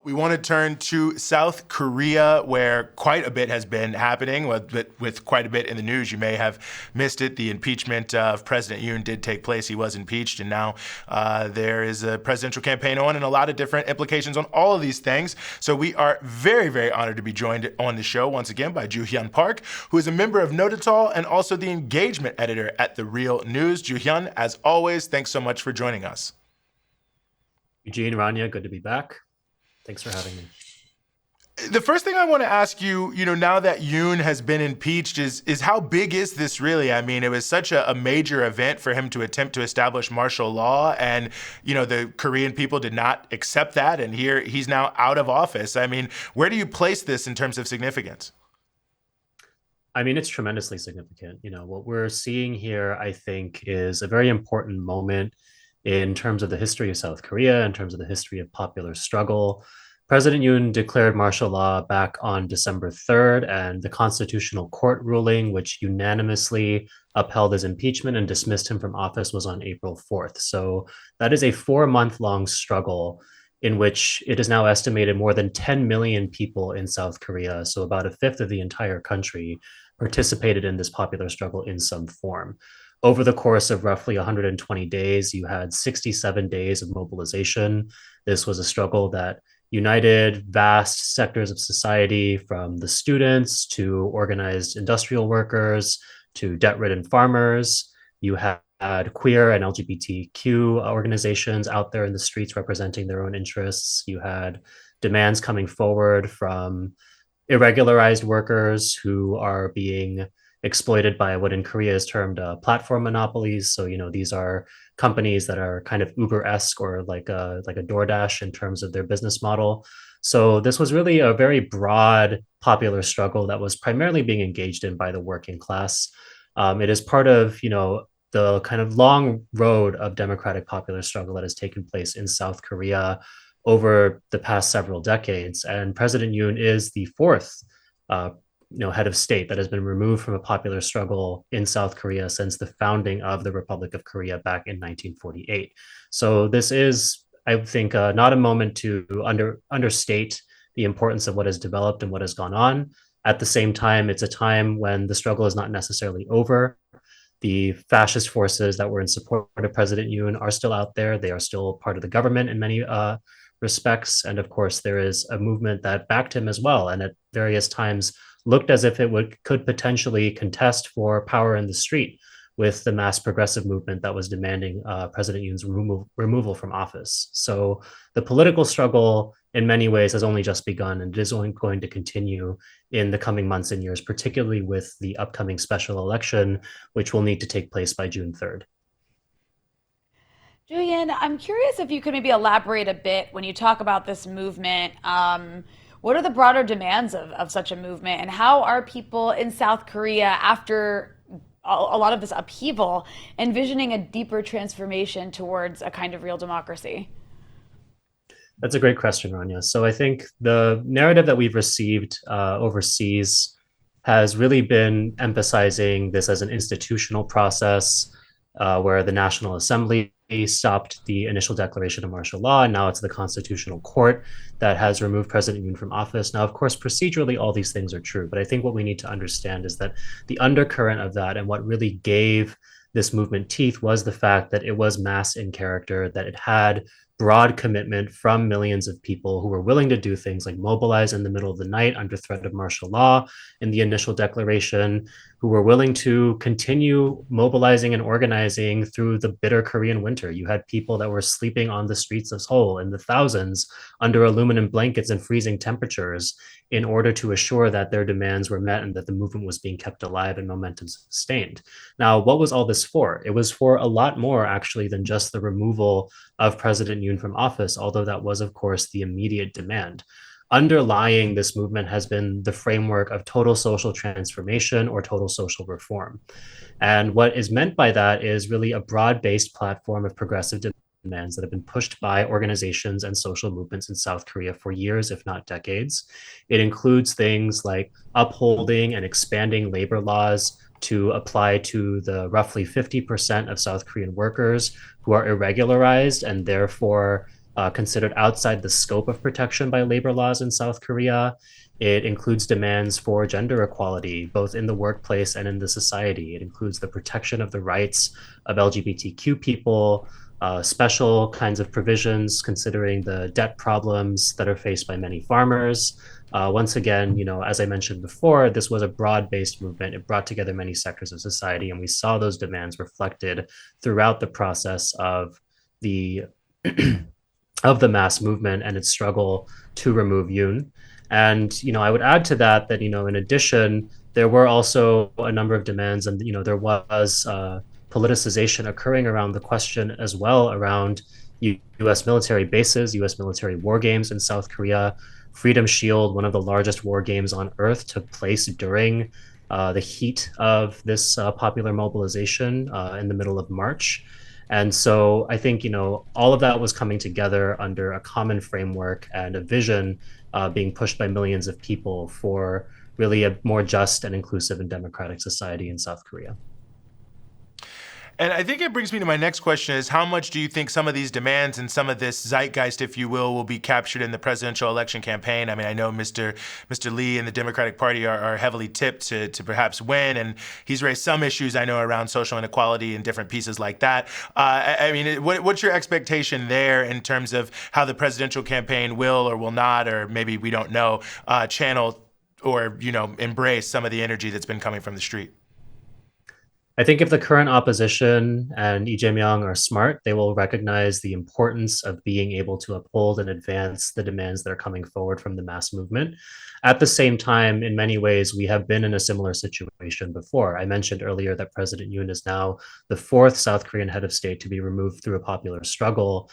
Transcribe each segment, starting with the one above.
We want to turn to South Korea, where quite a bit has been happening, with quite a bit in the news. You may have missed it. The impeachment of President Yoon did take place. He was impeached, and now there is a presidential campaign on and a lot of different implications on all of these things. So we are very, very honored to be joined on the show once again by Ju-Hyun Park, who is a member of Nodutdol and also the engagement editor at The Real News. Ju-Hyun, as always, thanks so much for joining us. Eugene, Rania, good to be back. Thanks for having me. The first thing I want to ask you, now that Yoon has been impeached, is how big is this really? I mean, it was such a major event for him to attempt to establish martial law, and, the Korean people did not accept that, and here he's now out of office. I mean, where do you place this in terms of significance? I mean, it's tremendously significant. What we're seeing here, I think, is a very important moment in terms of the history of South Korea, in terms of the history of popular struggle. President Yoon declared martial law back on December 3rd, and the Constitutional Court ruling, which unanimously upheld his impeachment and dismissed him from office, was on April 4th. So that is a 4-month-long struggle in which it is now estimated more than 10 million people in South Korea, so about a fifth of the entire country, participated in this popular struggle in some form. Over the course of roughly 120 days, you had 67 days of mobilization. This was a struggle that united vast sectors of society, from the students to organized industrial workers to debt-ridden farmers. You had queer and LGBTQ organizations out there in the streets representing their own interests. You had demands coming forward from irregularized workers who are being exploited by what in Korea is termed platform monopolies. So, these are companies that are kind of Uber-esque or like a DoorDash in terms of their business model. So this was really a very broad popular struggle that was primarily being engaged in by the working class. It is part of, the kind of long road of democratic popular struggle that has taken place in South Korea over the past several decades. And President Yoon is the fourth head of state that has been removed from a popular struggle in South Korea since the founding of the Republic of Korea back in 1948. So this is, I think, not a moment to understate the importance of what has developed and what has gone on. At the same time, it's a time when the struggle is not necessarily over. The fascist forces that were in support of President Yoon are still out there. They are still part of the government in many respects. And of course, there is a movement that backed him as well, and at various times looked as if it could potentially contest for power in the street with the mass progressive movement that was demanding President Yoon's removal from office. So the political struggle in many ways has only just begun, and it is only going to continue in the coming months and years, particularly with the upcoming special election, which will need to take place by June 3rd. Julian, I'm curious if you could maybe elaborate a bit when you talk about this movement. What are the broader demands of such a movement, and how are people in South Korea, after a lot of this upheaval, envisioning a deeper transformation towards a kind of real democracy? That's a great question, Rania. So I think the narrative that we've received overseas has really been emphasizing this as an institutional process where the National Assembly stopped the initial declaration of martial law, and now it's the Constitutional Court that has removed President Yoon from office. Now, of course, procedurally, all these things are true, but I think what we need to understand is that the undercurrent of that and what really gave this movement teeth was the fact that it was mass in character, that it had broad commitment from millions of people who were willing to do things like mobilize in the middle of the night under threat of martial law in the initial declaration, who were willing to continue mobilizing and organizing through the bitter Korean winter. You had people that were sleeping on the streets of Seoul in the thousands under aluminum blankets and freezing temperatures in order to assure that their demands were met and that the movement was being kept alive and momentum sustained. Now, what was all this for? It was for a lot more, actually, than just the removal of President Yoon from office, although that was, of course, the immediate demand. Underlying this movement has been the framework of total social transformation or total social reform. And what is meant by that is really a broad-based platform of progressive demands that have been pushed by organizations and social movements in South Korea for years, if not decades. It includes things like upholding and expanding labor laws to apply to the roughly 50% of South Korean workers who are irregularized and therefore considered outside the scope of protection by labor laws in South Korea. It includes demands for gender equality, both in the workplace and in the society. It includes the protection of the rights of LGBTQ people, special kinds of provisions considering the debt problems that are faced by many farmers. Once again, as I mentioned before, this was a broad-based movement. It brought together many sectors of society, and we saw those demands reflected throughout the process of the of the mass movement and its struggle to remove Yoon. And I would add to that in addition, there were also a number of demands, and there was politicization occurring around the question as well around U.S. military bases, U.S. military war games in South Korea. Freedom Shield, one of the largest war games on earth, took place during the heat of this popular mobilization in the middle of March. And so I think, all of that was coming together under a common framework and a vision being pushed by millions of people for really a more just and inclusive and democratic society in South Korea. And I think it brings me to my next question is how much do you think some of these demands and some of this zeitgeist, if you will be captured in the presidential election campaign? I mean, I know Mr. Lee and the Democratic Party are heavily tipped to perhaps win, and he's raised some issues, I know, around social inequality and different pieces like that. I mean, what's your expectation there in terms of how the presidential campaign will or will not, or maybe we don't know, channel or, embrace some of the energy that's been coming from the street? I think if the current opposition and Lee Jae-myung are smart, they will recognize the importance of being able to uphold and advance the demands that are coming forward from the mass movement. At the same time, in many ways, we have been in a similar situation before. I mentioned earlier that President Yoon is now the fourth South Korean head of state to be removed through a popular struggle.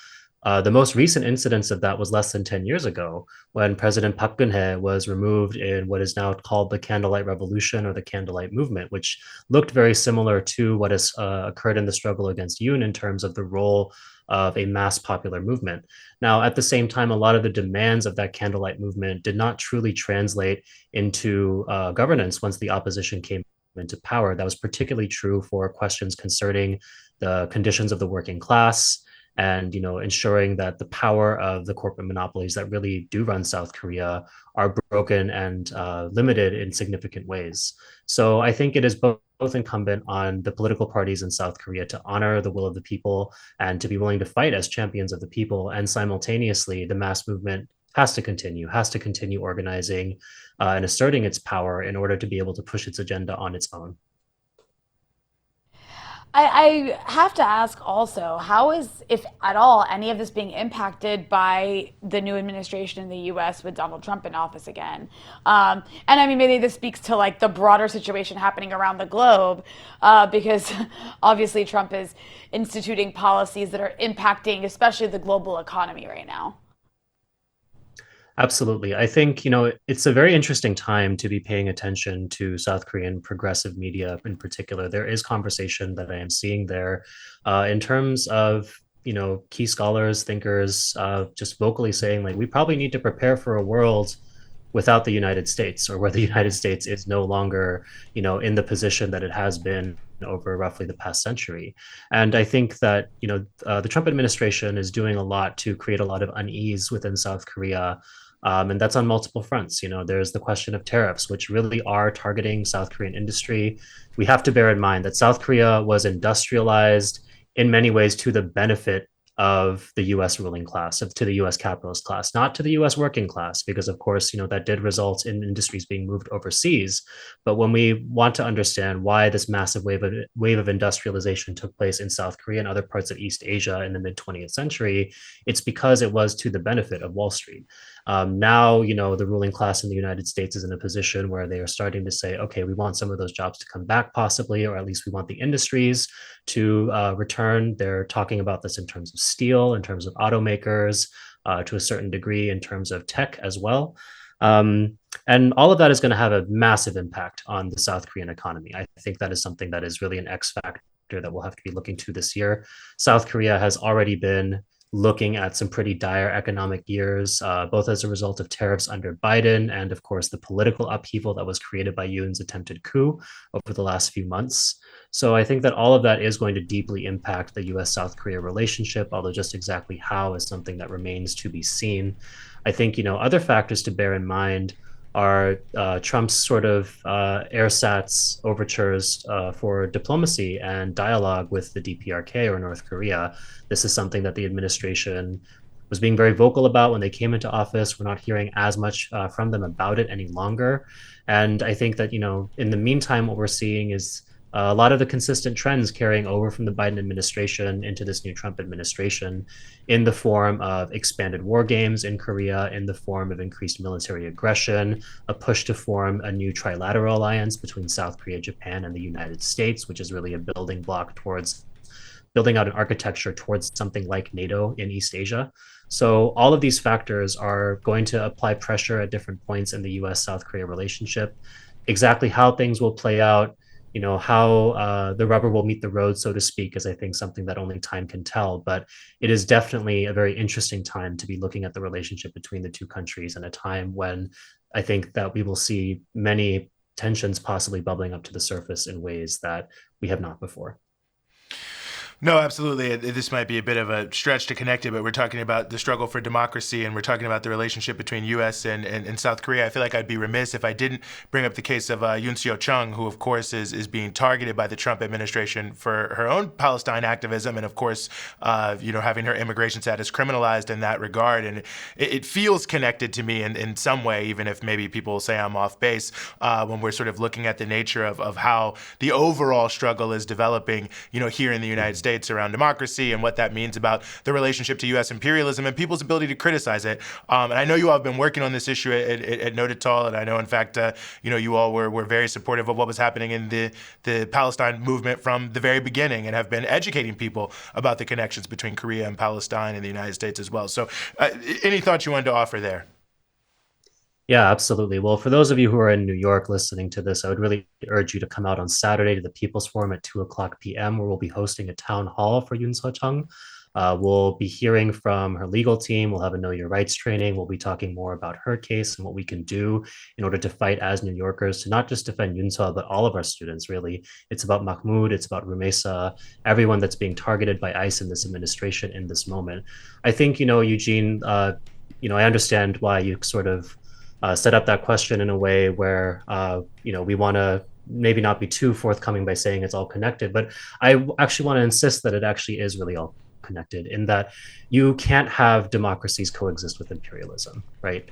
The most recent incidence of that was less than 10 years ago when President Park Geun-hye was removed in what is now called the Candlelight Revolution or the Candlelight Movement, which looked very similar to what has occurred in the struggle against Yoon in terms of the role of a mass popular movement. Now, at the same time, a lot of the demands of that Candlelight Movement did not truly translate into governance once the opposition came into power. That was particularly true for questions concerning the conditions of the working class, and ensuring that the power of the corporate monopolies that really do run South Korea are broken and limited in significant ways. So I think it is both incumbent on the political parties in South Korea to honor the will of the people and to be willing to fight as champions of the people, and simultaneously the mass movement has to continue organizing and asserting its power in order to be able to push its agenda on its own. I have to ask also, how is, if at all, any of this being impacted by the new administration in the US with Donald Trump in office again? And I mean, maybe this speaks to like the broader situation happening around the globe, because obviously Trump is instituting policies that are impacting especially the global economy right now. Absolutely. I think, it's a very interesting time to be paying attention to South Korean progressive media in particular. There is conversation that I am seeing there in terms of, key scholars, thinkers, just vocally saying, like, we probably need to prepare for a world without the United States, or where the United States is no longer, in the position that it has been over roughly the past century. And I think that, the Trump administration is doing a lot to create a lot of unease within South Korea. And that's on multiple fronts. There's the question of tariffs, which really are targeting South Korean industry. We have to bear in mind that South Korea was industrialized in many ways to the benefit of the US ruling class, to the US capitalist class, not to the US working class, because of course, that did result in industries being moved overseas. But when we want to understand why this massive wave of industrialization took place in South Korea and other parts of East Asia in the mid 20th century, it's because it was to the benefit of Wall Street. Now, the ruling class in the United States is in a position where they are starting to say, okay, we want some of those jobs to come back possibly, or at least we want the industries to return. They're talking about this in terms of steel, in terms of automakers, to a certain degree in terms of tech as well. And all of that is going to have a massive impact on the South Korean economy. I think that is something that is really an X factor that we'll have to be looking to this year. South Korea has already been looking at some pretty dire economic years, both as a result of tariffs under Biden and, of course, the political upheaval that was created by Yoon's attempted coup over the last few months. So I think that all of that is going to deeply impact the US-South Korea relationship, although just exactly how is something that remains to be seen. I think, other factors to bear in mind are Trump's sort of airsats overtures for diplomacy and dialogue with the DPRK or North Korea. This is something that the administration was being very vocal about when they came into office. We're not hearing as much from them about it any longer. And I think that, in the meantime, what we're seeing is a lot of the consistent trends carrying over from the Biden administration into this new Trump administration in the form of expanded war games in Korea, in the form of increased military aggression, a push to form a new trilateral alliance between South Korea, Japan, and the United States, which is really a building block towards building out an architecture towards something like NATO in East Asia. So all of these factors are going to apply pressure at different points in the US-South Korea relationship. Exactly how things will play out, how the rubber will meet the road, so to speak, is I think something that only time can tell. But it is definitely a very interesting time to be looking at the relationship between the two countries, and a time when I think that we will see many tensions possibly bubbling up to the surface in ways that we have not before. No, absolutely. This might be a bit of a stretch to connect it, but we're talking about the struggle for democracy, and we're talking about the relationship between U.S. and South Korea. I feel like I'd be remiss if I didn't bring up the case of Yoon Seo-chung, who, of course, is being targeted by the Trump administration for her own Palestine activism, and, of course, having her immigration status criminalized in that regard. And it feels connected to me in some way, even if maybe people will say I'm off base, when we're sort of looking at the nature of how the overall struggle is developing, here in the United States around democracy and what that means about the relationship to U.S. imperialism and people's ability to criticize it. And I know you all have been working on this issue at Nodutdol, and I know, in fact, you all were very supportive of what was happening in the Palestine movement from the very beginning, and have been educating people about the connections between Korea and Palestine and the United States as well. So any thoughts you wanted to offer there? Yeah, absolutely. Well, for those of you who are in New York listening to this, I would really urge you to come out on Saturday to the People's Forum at 2 o'clock p.m., where we'll be hosting a town hall for Yoon Seo-chung. We'll be hearing from her legal team. We'll have a Know Your Rights training. We'll be talking more about her case and what we can do in order to fight as New Yorkers to not just defend Yoon Seo, but all of our students, really. It's about Mahmoud. It's about Rumesa, everyone that's being targeted by ICE in this administration in this moment. I think, Eugene, I understand why you sort of set up that question in a way where we want to maybe not be too forthcoming by saying it's all connected, but I actually want to insist that it actually is really all connected, in that you can't have democracies coexist with imperialism, right?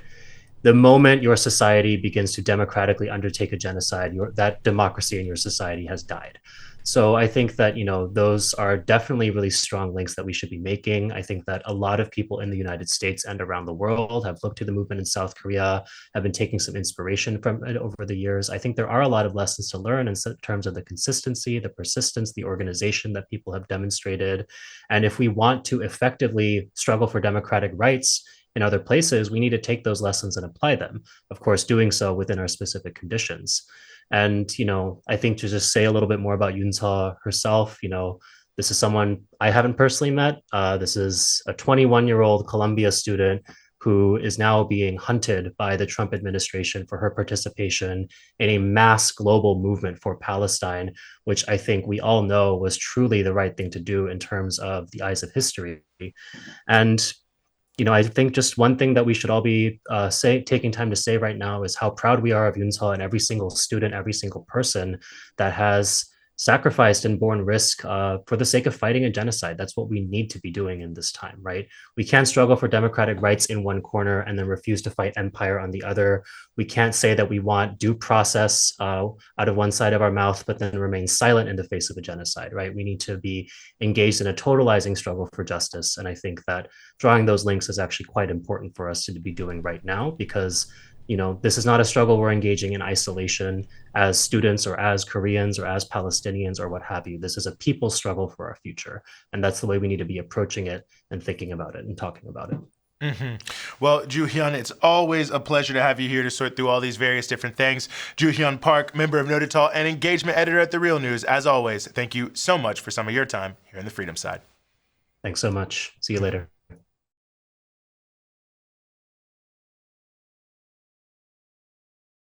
The moment your society begins to democratically undertake a genocide, that democracy in your society has died. So I think that, those are definitely really strong links that we should be making. I think that a lot of people in the United States and around the world have looked to the movement in South Korea, have been taking some inspiration from it over the years. I think there are a lot of lessons to learn in terms of the consistency, the persistence, the organization that people have demonstrated. And if we want to effectively struggle for democratic rights in other places, we need to take those lessons and apply them, of course, doing so within our specific conditions. And, I think to just say a little bit more about Yoon Seo herself, this is someone I haven't personally met. This is a 21-year-old Columbia student who is now being hunted by the Trump administration for her participation in a mass global movement for Palestine, which I think we all know was truly the right thing to do in terms of the eyes of history. And I think just one thing that we should all be taking time to say right now is how proud we are of Yoon Seo and every single student, every single person that has sacrificed and borne risk for the sake of fighting a genocide. That's what we need to be doing in this time, right? We can't struggle for democratic rights in one corner and then refuse to fight empire on the other. We can't say that we want due process out of one side of our mouth, but then remain silent in the face of a genocide, right? We need to be engaged in a totalizing struggle for justice. And I think that drawing those links is actually quite important for us to be doing right now, because this is not a struggle we're engaging in isolation as students or as Koreans or as Palestinians or what have you. This is a people's struggle for our future. And that's the way we need to be approaching it and thinking about it and talking about it. Mm-hmm. Well, Ju-Hyun, it's always a pleasure to have you here to sort through all these various different things. Ju-Hyun Park, member of Nodutdol and Engagement Editor at The Real News. As always, thank you so much for some of your time here on the Freedom Side. Thanks so much. See you later.